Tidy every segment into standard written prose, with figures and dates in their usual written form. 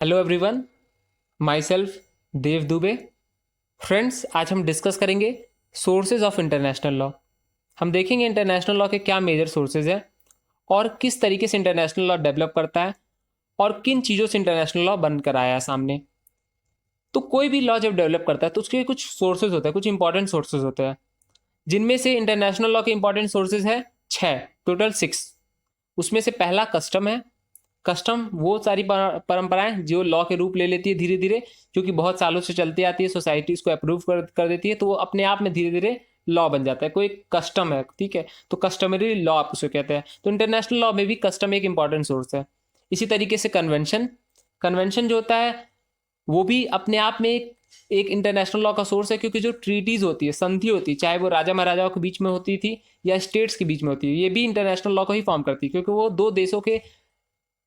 Hello everyone, myself Dev Dubey. Friends, आज हम discuss करेंगे सोर्सेज ऑफ इंटरनेशनल लॉ। हम देखेंगे इंटरनेशनल लॉ के क्या मेजर सोर्सेज हैं और किस तरीके से इंटरनेशनल लॉ डेवलप करता है और किन चीज़ों से इंटरनेशनल लॉ बनकर आया है सामने। तो कोई भी लॉ जब डेवलप करता है तो उसके कुछ सोर्सेज होते हैं, कुछ इंपॉर्टेंट सोर्सेज होते हैं, जिनमें से इंटरनेशनल लॉ के इंपॉर्टेंट सोर्सेज है 6, टोटल 6। उसमें से पहला कस्टम है। कस्टम वो सारी परंपराएं जो लॉ के रूप ले लेती है धीरे धीरे, क्योंकि बहुत सालों से चलती आती है, सोसाइटी इसको अप्रूव कर देती है, तो वो अपने आप में धीरे धीरे लॉ बन जाता है। कोई कस्टम है, ठीक है, तो कस्टमरी लॉ आप उसे कहते हैं। तो इंटरनेशनल लॉ में भी कस्टम एक इंपॉर्टेंट सोर्स है। इसी तरीके से कन्वेंशन, कन्वेंशन जो होता है वो भी अपने आप में एक इंटरनेशनल लॉ का सोर्स है, क्योंकि जो ट्रीटीज होती है, संधि होती है, चाहे वो राजा महाराजाओं के बीच में होती थी या स्टेट्स के बीच में होती है, ये भी इंटरनेशनल लॉ को ही फॉर्म करती है, क्योंकि वो दो देशों के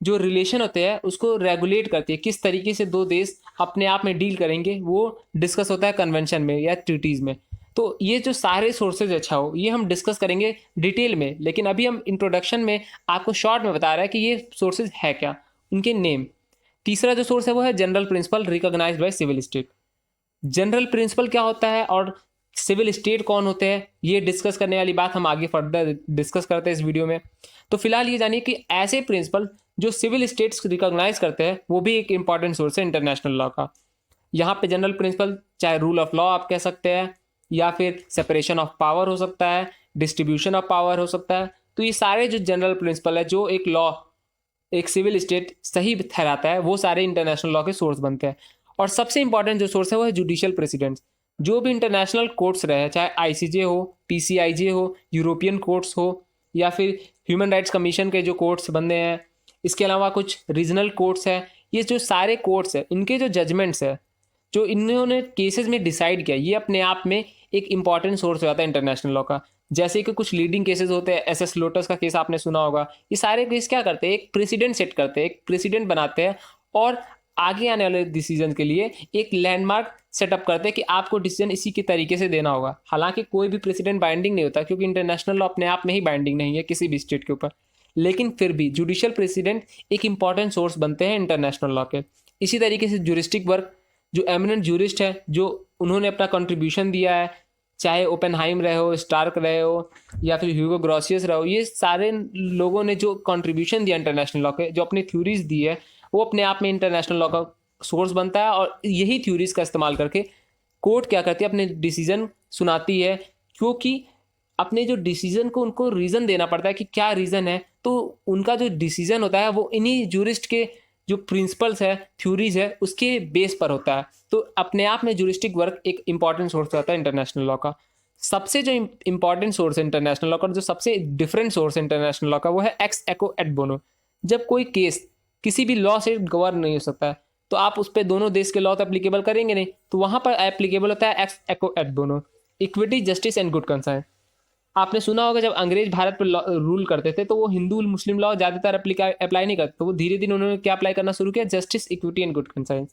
जो रिलेशन होते हैं उसको रेगुलेट करती है। किस तरीके से दो देश अपने आप में डील करेंगे वो डिस्कस होता है कन्वेंशन में या ट्रीटीज में। तो ये जो सारे सोर्सेज अच्छा हो, ये हम डिस्कस करेंगे डिटेल में, लेकिन अभी हम इंट्रोडक्शन में आपको शॉर्ट में बता रहे हैं कि ये सोर्सेज है क्या, उनके नेम। तीसरा जो सोर्स है वो है general principle recognised by civil state. General principle क्या होता है और सिविल स्टेट कौन होते हैं, ये डिस्कस करने वाली बात हम आगे फर्दर डिस्कस करते हैं इस वीडियो में। तो फिलहाल ये जानिए कि ऐसे प्रिंसिपल जो सिविल स्टेट्स रिकॉग्नाइज करते हैं वो भी एक इंपॉर्टेंट सोर्स है इंटरनेशनल लॉ का। यहाँ पे जनरल प्रिंसिपल चाहे रूल ऑफ लॉ आप कह सकते हैं, या फिर सेपरेशन ऑफ पावर हो सकता है, डिस्ट्रीब्यूशन ऑफ पावर हो सकता है। तो ये सारे जो जनरल प्रिंसिपल है जो एक लॉ, एक सिविल स्टेट सही ठहराता है, वो सारे इंटरनेशनल लॉ के सोर्स बनते हैं। और सबसे इंपॉर्टेंट जो सोर्स है वो है जुडिशियल प्रेसिडेंट्स। जो भी इंटरनेशनल कोर्ट्स रहे, चाहे आईसीजे हो, पीसीआईजे हो, यूरोपियन कोर्ट्स हो, या फिर ह्यूमन राइट्स कमीशन के जो कोर्ट्स बनते हैं, इसके अलावा कुछ रीजनल कोर्ट्स हैं, ये जो सारे कोर्ट्स हैं इनके जो जजमेंट्स है, जो इन्होंने केसेस में डिसाइड किया, ये अपने आप में एक इंपॉर्टेंट सोर्स हो जाता है इंटरनेशनल लॉ का। जैसे कि कुछ लीडिंग केसेस होते हैं, एसएस लोटस का केस आपने सुना होगा। ये सारे केस क्या करते हैं, एक प्रेसिडेंट सेट करते हैं, एक प्रेसिडेंट बनाते हैं, और आगे आने वाले डिसीजन के लिए एक लैंडमार्क सेटअप करते हैं कि आपको डिसीजन इसी के तरीके से देना होगा। हालांकि कोई भी प्रेसिडेंट बाइंडिंग नहीं होता, क्योंकि इंटरनेशनल लॉ अपने आप में ही बाइंडिंग नहीं है किसी भी स्टेट के ऊपर, लेकिन फिर भी जुडिशियल प्रेसिडेंट एक इंपॉर्टेंट सोर्स बनते हैं इंटरनेशनल लॉ के। इसी तरीके से जुरिस्टिक वर्क, जो एमिनेंट जूरिस्ट है, जो उन्होंने अपना कंट्रीब्यूशन दिया है, चाहे ओपेनहाइम रहे हो, स्टार्क रहे हो, या फिर ह्यूगो ग्रोसियस रहे हो, ये सारे लोगों ने जो कंट्रीब्यूशन दिया इंटरनेशनल लॉ के, जो अपनी थ्योरीज दी है, वो अपने आप में इंटरनेशनल लॉ का सोर्स बनता है। और यही थ्योरीज का इस्तेमाल करके कोर्ट क्या करती है, अपने डिसीजन सुनाती है, क्योंकि अपने जो डिसीजन को उनको रीज़न देना पड़ता है कि क्या रीज़न है। तो उनका जो डिसीजन होता है वो इन्हीं जूरिस्ट के जो प्रिंसिपल्स है, थ्योरीज है, उसके बेस पर होता है। तो अपने आप में जूरिस्टिक वर्क एक इंपॉर्टेंट सोर्स होता है इंटरनेशनल लॉ का। सबसे जो इंपॉर्टेंट सोर्स है इंटरनेशनल लॉ का, जो सबसे डिफरेंट सोर्स है इंटरनेशनल लॉ का, वो है एक्स एको एट बोनो। जब कोई केस किसी भी लॉ से गवर्न नहीं हो सकता है, तो आप उस पर दोनों देश के लॉ तो एप्लीकेबल करेंगे नहीं, तो वहां पर एप्लीकेबल होता है ex aequo et bono, equity, justice and good concern. आपने सुना होगा जब अंग्रेज भारत पर रूल करते थे तो वो हिंदू मुस्लिम लॉ ज्यादातर अप्लाई नहीं करते, तो वो धीरे धीरे उन्होंने क्या अप्लाई करना शुरू किया, justice, equity and good concern.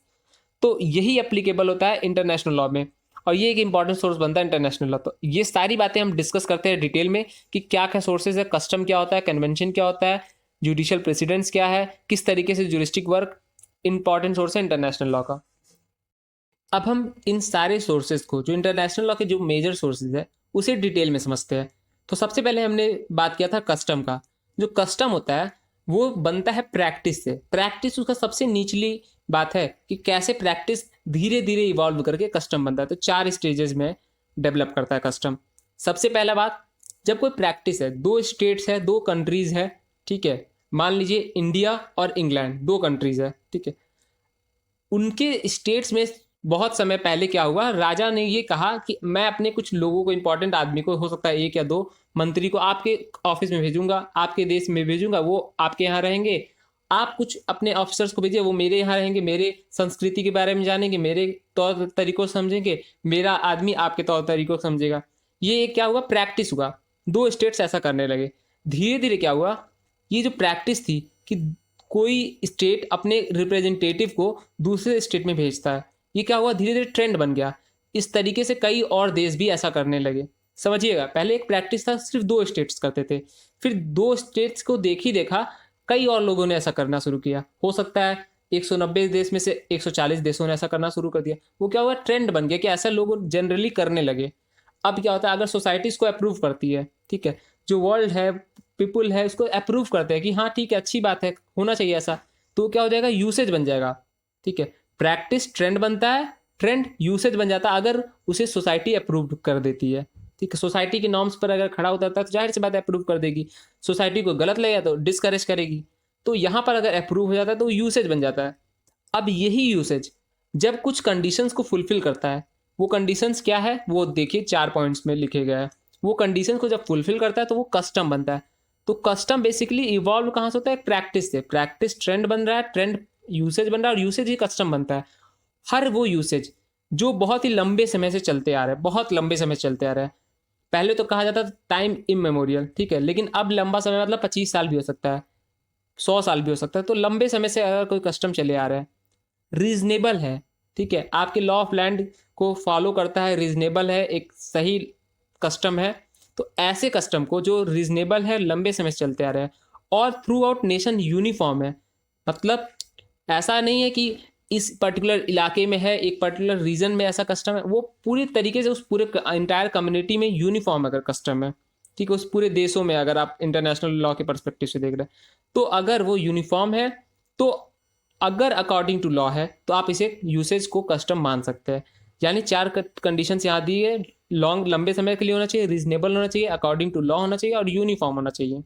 तो यही एप्लीकेबल होता है इंटरनेशनल लॉ में, और ये एक इंपॉर्टेंट सोर्स बनता है इंटरनेशनल लॉ। तो ये सारी बातें हम डिस्कस करते हैं डिटेल में कि क्या क्या सोर्सेज है, कस्टम क्या होता है, कन्वेंशन क्या होता है, जुडिशियल प्रेसिडेंट्स क्या है, किस तरीके से जुरिस्टिक वर्क इंपॉर्टेंट सोर्स है इंटरनेशनल लॉ का। अब हम इन सारे सोर्सेज को, जो इंटरनेशनल लॉ के जो मेजर सोर्सेज है, उसे डिटेल में समझते हैं। तो सबसे पहले हमने बात किया था कस्टम का। जो कस्टम होता है वो बनता है प्रैक्टिस से। प्रैक्टिस उसका सबसे निचली बात है कि कैसे प्रैक्टिस धीरे धीरे इवॉल्व करके कस्टम बनता है। तो 4 स्टेजेस में डेवलप करता है कस्टम। सबसे पहला बात, जब कोई प्रैक्टिस है, 2 स्टेट्स है, 2 कंट्रीज है, ठीक है, मान लीजिए इंडिया और इंग्लैंड 2 कंट्रीज है, ठीक है, उनके स्टेट्स में बहुत समय पहले क्या हुआ, राजा ने ये कहा कि मैं अपने कुछ लोगों को, इंपॉर्टेंट आदमी को, हो सकता है 1 या 2 मंत्री को आपके ऑफिस में भेजूंगा, आपके देश में भेजूंगा, वो आपके यहाँ रहेंगे। आप कुछ अपने ऑफिसर्स को भेजिए, वो मेरे यहाँ रहेंगे, मेरे संस्कृति के बारे में जानेंगे, मेरे तौर तरीकों को समझेंगे, मेरा आदमी आपके तौर तरीकों को समझेगा। ये क्या हुआ, प्रैक्टिस हुआ। 2 स्टेट्स ऐसा करने लगे। धीरे धीरे क्या हुआ, ये जो प्रैक्टिस थी कि कोई स्टेट अपने रिप्रेजेंटेटिव को दूसरे स्टेट में भेजता है, ये क्या हुआ, धीरे धीरे ट्रेंड बन गया। इस तरीके से कई और देश भी ऐसा करने लगे। समझिएगा, पहले एक प्रैक्टिस था, सिर्फ 2 स्टेट्स करते थे, फिर 2 स्टेट्स को देखा कई और लोगों ने ऐसा करना शुरू किया। हो सकता है 190 देश में से 140 देशों ने ऐसा करना शुरू कर दिया। वो क्या हुआ, ट्रेंड बन गया कि ऐसा लोग जनरली करने लगे। अब क्या होता है, अगर सोसाइटीज को अप्रूव करती है, ठीक है, जो वर्ल्ड है, पीपुल है, उसको अप्रूव करते हैं कि हाँ ठीक है, अच्छी बात है, होना चाहिए ऐसा, तो क्या हो जाएगा, यूसेज बन जाएगा। ठीक है, प्रैक्टिस ट्रेंड बनता है, ट्रेंड यूसेज बन जाता है अगर उसे सोसाइटी अप्रूव कर देती है। ठीक है, सोसाइटी के नॉर्म्स पर अगर खड़ा उतरता है तो जाहिर सी बात है अप्रूव कर देगी। सोसाइटी को गलत लगेगा तो डिस्करेज करेगी। तो यहाँ पर अगर अप्रूव हो जाता है तो यूसेज बन जाता है। अब यही यूसेज जब कुछ कंडीशंस को फुलफिल करता है, वो कंडीशंस क्या है वो देखिए 4 पॉइंट्स में लिखे गए हैं। वो कंडीशंस को जब फुलफिल करता है तो वो कस्टम बनता है। तो कस्टम बेसिकली इवॉल्व कहाँ से होता है, प्रैक्टिस से। प्रैक्टिस ट्रेंड बन रहा है, ट्रेंड यूसेज बन रहा है, और यूसेज ही कस्टम बनता है। हर वो यूसेज जो बहुत ही लंबे समय से चलते आ रहे हैं, बहुत लंबे समय से चलते आ रहे हैं। पहले तो कहा जाता था टाइम इमेमोरियल, ठीक है, लेकिन अब लंबा समय मतलब 25 साल भी हो सकता है, 100 साल भी हो सकता है। तो लंबे समय से अगर कोई कस्टम चले आ रहा है, रीजनेबल है, ठीक है, आपके लॉ ऑफ लैंड को फॉलो करता है, रीजनेबल है, एक सही कस्टम है, तो ऐसे कस्टम को जो रीजनेबल है, लंबे समय से चलते आ रहे हैं, और थ्रू आउट नेशन यूनिफॉर्म है, मतलब ऐसा नहीं है कि इस पर्टिकुलर इलाके में है, एक पर्टिकुलर रीजन में ऐसा कस्टम है, वो पूरी तरीके से उस पूरे इंटायर कम्युनिटी में यूनिफॉर्म अगर कस्टम है, ठीक है, उस पूरे देशों में, अगर आप इंटरनेशनल लॉ के परस्पेक्टिव से देख रहे हैं, तो अगर वो यूनिफॉर्म है, तो अगर अकॉर्डिंग टू लॉ है, तो आप इसे यूसेज को कस्टम मान सकते हैं। यानी 4 कंडीशंस यहाँ दी है, लॉन्ग लंबे समय के लिए होना चाहिए, रीजनेबल होना चाहिए, अकॉर्डिंग टू लॉ होना चाहिए, और यूनिफॉर्म होना चाहिए।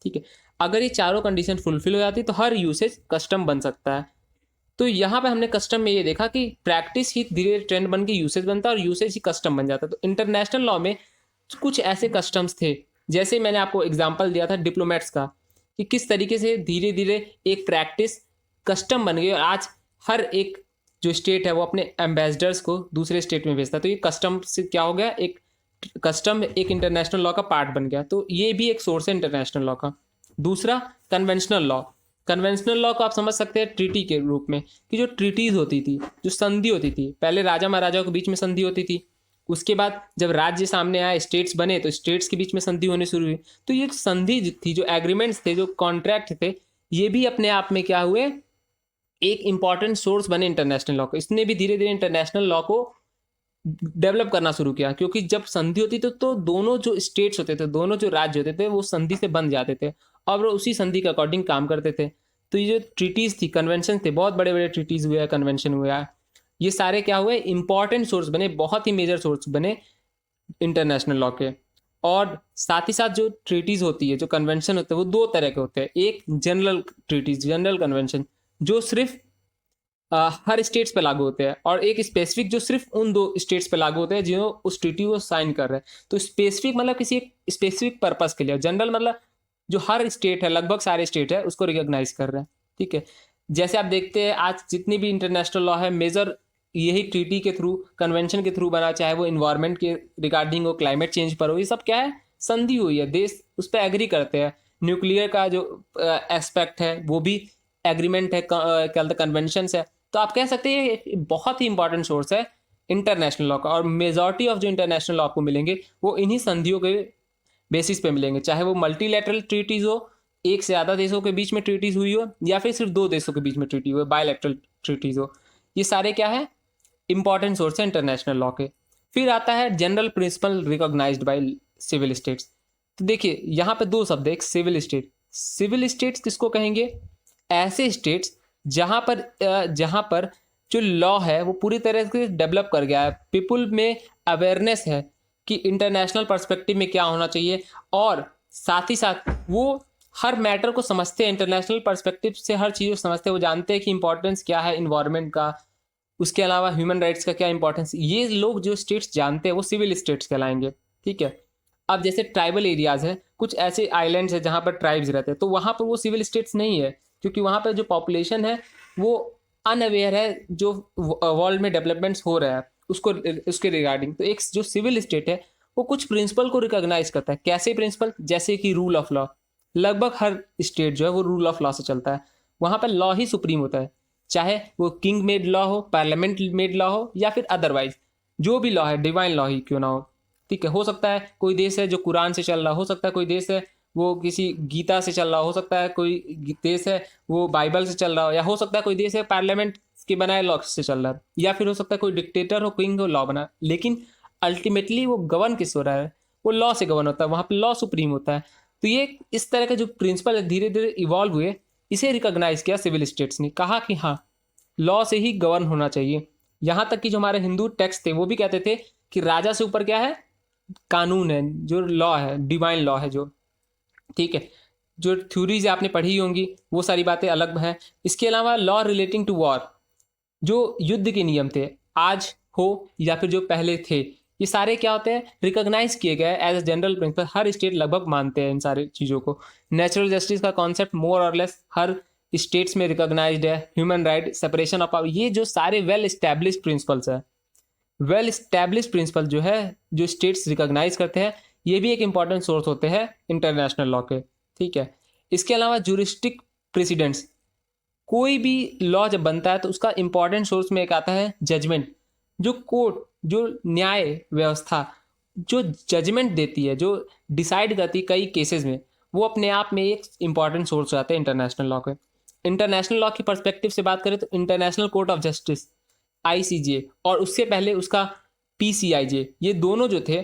ठीक है, अगर ये चारों कंडीशन फुलफिल हो जाती है तो हर यूसेज कस्टम बन सकता है। तो यहाँ पे हमने कस्टम में ये देखा कि प्रैक्टिस ही धीरे ट्रेंड बन के यूसेज बनता है, और यूसेज ही कस्टम बन जाता है। तो इंटरनेशनल लॉ में कुछ ऐसे कस्टम्स थे, जैसे मैंने आपको एग्जांपल दिया था डिप्लोमेट्स का, कि किस तरीके से धीरे धीरे एक प्रैक्टिस कस्टम बन गई, और आज हर एक जो स्टेट है वो अपने एम्बेसडर्स को दूसरे स्टेट में भेजता है। तो ये कस्टम से क्या हो गया, एक कस्टम एक इंटरनेशनल लॉ का पार्ट बन गया। तो ये भी एक सोर्स है इंटरनेशनल लॉ का। दूसरा, कन्वेंशनल लॉ। कन्वेंशनल लॉ को आप समझ सकते हैं ट्रीटी के रूप में, कि जो ट्रीटीज होती थी, जो संधि होती थी, पहले राजा महाराजाओं के बीच में संधि होती थी, उसके बाद जब राज्य सामने आए, स्टेट्स बने, तो स्टेट्स के बीच में संधि होनी शुरू हुई। तो ये संधि थी, जो एग्रीमेंट्स थे, जो कॉन्ट्रैक्ट थे, ये भी अपने आप में क्या हुए, एक इंपॉर्टेंट सोर्स बने इंटरनेशनल लॉ को। इसने भी धीरे धीरे इंटरनेशनल लॉ को डेवलप करना शुरू किया, क्योंकि जब संधि होती थी तो दोनों जो स्टेट्स होते थे, दोनों जो राज्य होते थे, वो संधि से बन जाते थे, और वो उसी संधि के अकॉर्डिंग काम करते थे। तो ये जो ट्रीटीज थी, कन्वेंशन थे, बहुत बड़े बड़े ट्रीटीज हुए हैं, कन्वेंशन हुआ है, ये सारे क्या हुए, इंपॉर्टेंट सोर्स बने, बहुत ही मेजर सोर्स बने इंटरनेशनल लॉ के। और साथ ही साथ जो ट्रीटीज होती है, जो कन्वेंशन होते हैं, वो 2 तरह के होते हैं। एक जनरल ट्रीटीज, जनरल कन्वेंशन, जो सिर्फ हर स्टेट्स पे लागू होते हैं, और एक स्पेसिफिक जो सिर्फ उन 2 स्टेट्स पे लागू होते हैं जो उस ट्रीटी को साइन कर रहे हैं। तो स्पेसिफिक मतलब किसी एक स्पेसिफिक पर्पस के लिए, जनरल मतलब जो हर स्टेट है, लगभग सारे स्टेट है, उसको रिकॉग्नाइज कर रहे हैं। ठीक है, जैसे आप देखते हैं आज जितनी भी इंटरनेशनल लॉ है, मेजर यही ट्रीटी के थ्रू, कन्वेंशन के थ्रू बना, चाहे वो इन्वायरमेंट के रिगार्डिंग हो, क्लाइमेट चेंज पर हो, ये सब क्या है, संधि हुई है, देश उस पर एग्री करते हैं। न्यूक्लियर का जो एस्पेक्ट है वो भी एग्रीमेंट है, क्या कन्वेंशन है। तो आप कह सकते हैं ये बहुत ही इंपॉर्टेंट सोर्स है इंटरनेशनल लॉ का, और मेजॉरिटी ऑफ जो इंटरनेशनल लॉ आपको मिलेंगे वो इन्हीं संधियों के बेसिस पे मिलेंगे, चाहे वो मल्टीलैटरल ट्रीटीज हो, एक से ज़्यादा देशों के बीच में ट्रीटीज हुई हो, या फिर सिर्फ 2 देशों के बीच में ट्रीटी हो, बायलैटरल ट्रीटीज हो। ये सारे क्या है, इंपॉर्टेंट सोर्स है इंटरनेशनल लॉ के। फिर आता है general principle recognised by civil states. तो देखिए यहाँ पे 2 शब्द है, एक सिविल स्टेट। सिविल स्टेट्स किसको कहेंगे, ऐसे स्टेट्स जहां पर जो लॉ है वो पूरी तरह से डेवलप कर गया है, पीपुल में अवेयरनेस है कि इंटरनेशनल पर्सपेक्टिव में क्या होना चाहिए, और साथ ही साथ वो हर मैटर को समझते हैं, इंटरनेशनल पर्सपेक्टिव से हर चीज़ को समझते हैं, वो जानते हैं कि इंपॉर्टेंस क्या है इन्वायरमेंट का, उसके अलावा ह्यूमन राइट्स का क्या इंपॉर्टेंस। ये लोग जो स्टेट्स जानते हैं वो सिविल स्टेट्स कहलाएंगे। ठीक है, अब जैसे ट्राइबल एरियाज है, कुछ ऐसे आइलैंड्स है जहाँ पर ट्राइब्स रहते हैं, तो वहाँ पर वो सिविल स्टेट्स नहीं है, क्योंकि वहाँ पर जो पॉपुलेशन है वो अनअवेयर है जो वर्ल्ड में डेवलपमेंट्स हो रहा है उसको, उसके रिगार्डिंग। तो एक जो सिविल स्टेट है वो कुछ प्रिंसिपल को रिकॉग्नाइज करता है। कैसे प्रिंसिपल, जैसे कि रूल ऑफ लॉ। लगभग हर स्टेट जो है वो रूल ऑफ लॉ से चलता है, वहाँ पर लॉ ही सुप्रीम होता है, चाहे वो किंग मेड लॉ हो, पार्लियामेंट मेड लॉ हो, या फिर अदरवाइज जो भी लॉ है, डिवाइन लॉ ही क्यों ना हो। ठीक है, हो सकता है कोई देश है जो कुरान से चल रहा, हो सकता है कोई देश है वो किसी गीता से चल रहा हो सकता है कोई देश है वो बाइबल से चल रहा हो, या हो सकता है कोई देश है पार्लियामेंट के बनाए लॉ से चल रहा है, या फिर हो सकता है कोई डिक्टेटर हो, क्विंग हो, लॉ बना, लेकिन अल्टीमेटली वो गवर्न किस हो रहा है, वो लॉ से गवर्न होता है, वहाँ पे लॉ सुप्रीम होता है। तो ये इस तरह के जो प्रिंसिपल धीरे धीरे इवॉल्व हुए, इसे रिकॉग्नाइज किया सिविल स्टेट्स ने, कहा कि हाँ लॉ से ही गवर्न होना चाहिए। यहाँ तक कि जो हमारे हिंदू टेक्स्ट थे वो भी कहते थे कि राजा से ऊपर क्या है, कानून है, जो लॉ है, डिवाइन लॉ है जो, ठीक है। जो थ्योरीज आपने पढ़ी होंगी वो सारी बातें अलग हैं। इसके अलावा लॉ रिलेटिंग टू वॉर, जो युद्ध के नियम थे आज हो या फिर जो पहले थे, ये सारे क्या होते हैं, रिकॉग्नाइज किए गए एज ए जनरल प्रिंसिपल, हर स्टेट लगभग मानते हैं इन सारी चीज़ों को। नेचुरल जस्टिस का कॉन्सेप्ट मोर और लेस हर स्टेट्स में रिकॉग्नाइज्ड है। Human right, separation of power, ये जो सारे वेल एस्टैब्लिश्ड प्रिंसिपल्स है, वेल एस्टैब्लिश्ड प्रिंसिपल जो है जो स्टेट्स रिकॉग्नाइज करते हैं, ये भी एक इंपॉर्टेंट सोर्स होते हैं इंटरनेशनल लॉ के, ठीक है। इसके अलावा जूरिस्टिक प्रेसिडेंट्स, कोई भी लॉ जब बनता है तो उसका इंपॉर्टेंट सोर्स में एक आता है जजमेंट, जो कोर्ट, जो न्याय व्यवस्था जो जजमेंट देती है, जो डिसाइड करती है कई केसेस में, वो अपने आप में एक इंपॉर्टेंट सोर्स हो जाते हैं इंटरनेशनल लॉ के। इंटरनेशनल लॉ की पर्सपेक्टिव से बात करें तो international court of justice ICJ और उससे पहले उसका पीसीआईजे, ये दोनों जो थे,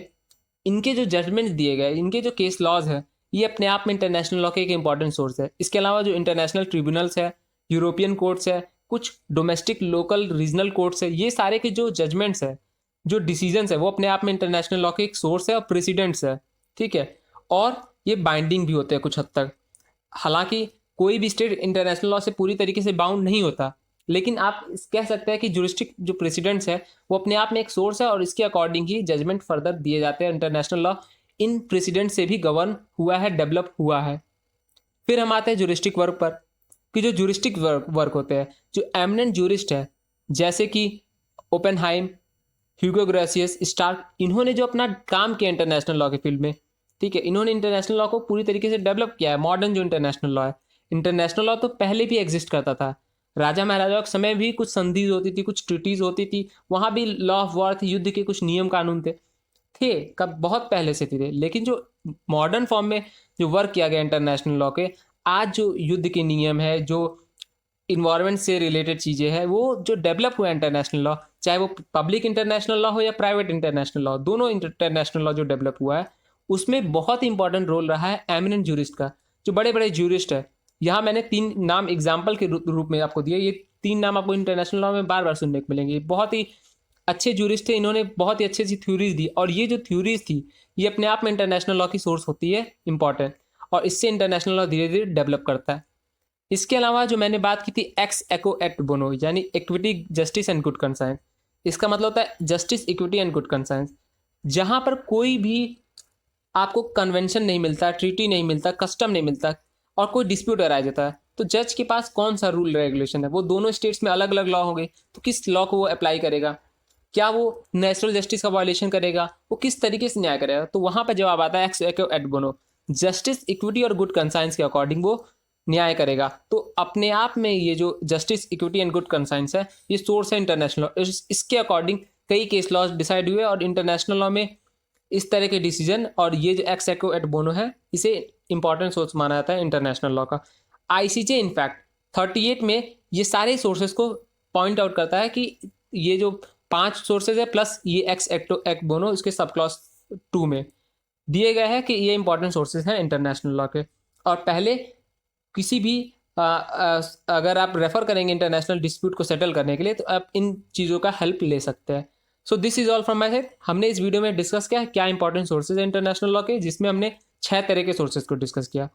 इनके जो जजमेंट दिए गए, इनके जो केस लॉज है, ये अपने आप में इंटरनेशनल लॉ के एक इंपॉर्टेंट सोर्स है। इसके अलावा जो इंटरनेशनल ट्रिब्यूनल्स है, यूरोपियन कोर्ट्स है, कुछ डोमेस्टिक लोकल रीजनल कोर्ट्स है, ये सारे के जो जजमेंट्स है, जो डिसीजंस है, वो अपने आप में इंटरनेशनल लॉ के एक सोर्स है और प्रेसिडेंट्स है, ठीक है। और ये बाइंडिंग भी होते हैं कुछ हद तक। हालांकि कोई भी स्टेट इंटरनेशनल लॉ से पूरी तरीके से बाउंड नहीं होता, लेकिन आप कह सकते हैं कि जुरिस्टिक जो प्रेसिडेंट्स है वो अपने आप में एक सोर्स है और इसके अकॉर्डिंग ही जजमेंट फर्दर दिए जाते हैं। इंटरनेशनल लॉ इन प्रेसिडेंट से भी गवर्न हुआ है, डेवलप हुआ है। फिर हम आते हैं जुरिस्टिक वर्क पर, कि जो जुरिस्टिक वर्क होते हैं, जो एमिनेंट जूरिस्ट है, जैसे कि ओपेनहाइम, ह्यूगो ग्रेसियस, स्टार्क, इन्होंने जो अपना काम किया इंटरनेशनल लॉ के फील्ड में, ठीक है, इन्होंने इंटरनेशनल लॉ को पूरी तरीके से डेवलप किया है। मॉडर्न जो इंटरनेशनल लॉ है, इंटरनेशनल लॉ तो पहले भी एग्जिस्ट करता था, राजा महाराजाओं के समय भी कुछ संधि होती थी, कुछ ट्रीटीज होती थी, वहाँ भी लॉ ऑफ वॉर थी, युद्ध के कुछ नियम कानून थे कब, बहुत पहले से थे। लेकिन जो मॉडर्न फॉर्म में जो वर्क किया गया इंटरनेशनल लॉ के, आज जो युद्ध के नियम है, जो इन्वायरमेंट से रिलेटेड चीज़ें हैं, वो जो डेवलप हुआ है इंटरनेशनल लॉ, चाहे वो पब्लिक इंटरनेशनल लॉ हो या प्राइवेट इंटरनेशनल लॉ, दोनों इंटरनेशनल लॉ जो डेवलप हुआ है, उसमें बहुत इंपॉर्टेंट रोल रहा है एमिनेंट जूरिस्ट का। जो बड़े बड़े जूरिस्ट है, यहाँ मैंने 3 नाम एग्जाम्पल के रूप में आपको दिए, ये 3 नाम आपको इंटरनेशनल लॉ में बार बार सुनने को मिलेंगे। बहुत ही अच्छे जूरिस्ट थे, इन्होंने बहुत ही अच्छी अच्छी थ्योरीज दी, और ये जो थ्योरीज थी ये अपने आप में इंटरनेशनल लॉ की सोर्स होती है इंपॉर्टेंट, और इससे इंटरनेशनल लॉ धीरे धीरे डेवलप करता है। इसके अलावा जो मैंने बात की थी एक्स एको एट बोनो, यानी equity, justice and good conscience. इसका मतलब होता है justice, equity and good conscience. जहाँ पर कोई भी आपको कन्वेंशन नहीं मिलता, ट्रीटी नहीं मिलता, कस्टम नहीं मिलता, और कोई डिस्प्यूट अराइज होता है, तो जज के पास कौन सा रूल रेगुलेशन है, वो दोनों स्टेट्स में अलग अलग लॉ होंगे, तो किस लॉ को वो अप्लाई करेगा, क्या वो नेचुरल जस्टिस का वायलेशन करेगा, वो किस तरीके से न्याय करेगा। तो वहाँ पर जवाब आता है एक्स एको एट बोनो, जस्टिस, इक्विटी और गुड कंसाइंस के अकॉर्डिंग वो न्याय करेगा। तो अपने आप में ये जो justice, equity and good conscience है, ये सोर्स है इंटरनेशनल लॉ। इसके अकॉर्डिंग कई केस लॉज डिसाइड हुए, और इंटरनेशनल लॉ में इस तरह के डिसीजन, और ये जो एक्स एको एट बोनो है, इसे इंपॉर्टेंट सोर्स माना जाता है इंटरनेशनल लॉ का। आईसीजे इनफैक्ट 38 में ये सारे सोर्सेज को पॉइंट आउट करता है कि ये जो 5 सोर्सेज है प्लस ये एक्स एक्ट बोनो, इसके सब क्लॉज 2 में दिए गए हैं कि ये इंपॉर्टेंट सोर्सेज हैं इंटरनेशनल लॉ के। और पहले किसी भी अगर आप रेफर करेंगे इंटरनेशनल डिस्प्यूट को सेटल करने के लिए, तो आप इन चीज़ों का हेल्प ले सकते हैं। So this is all from my side. हमने इस वीडियो में डिस्कस किया क्या इंपॉर्टेंट सोर्सेज है इंटरनेशनल लॉ के, जिसमें हमने 6 तरह के सोर्सेज को डिस्कस किया।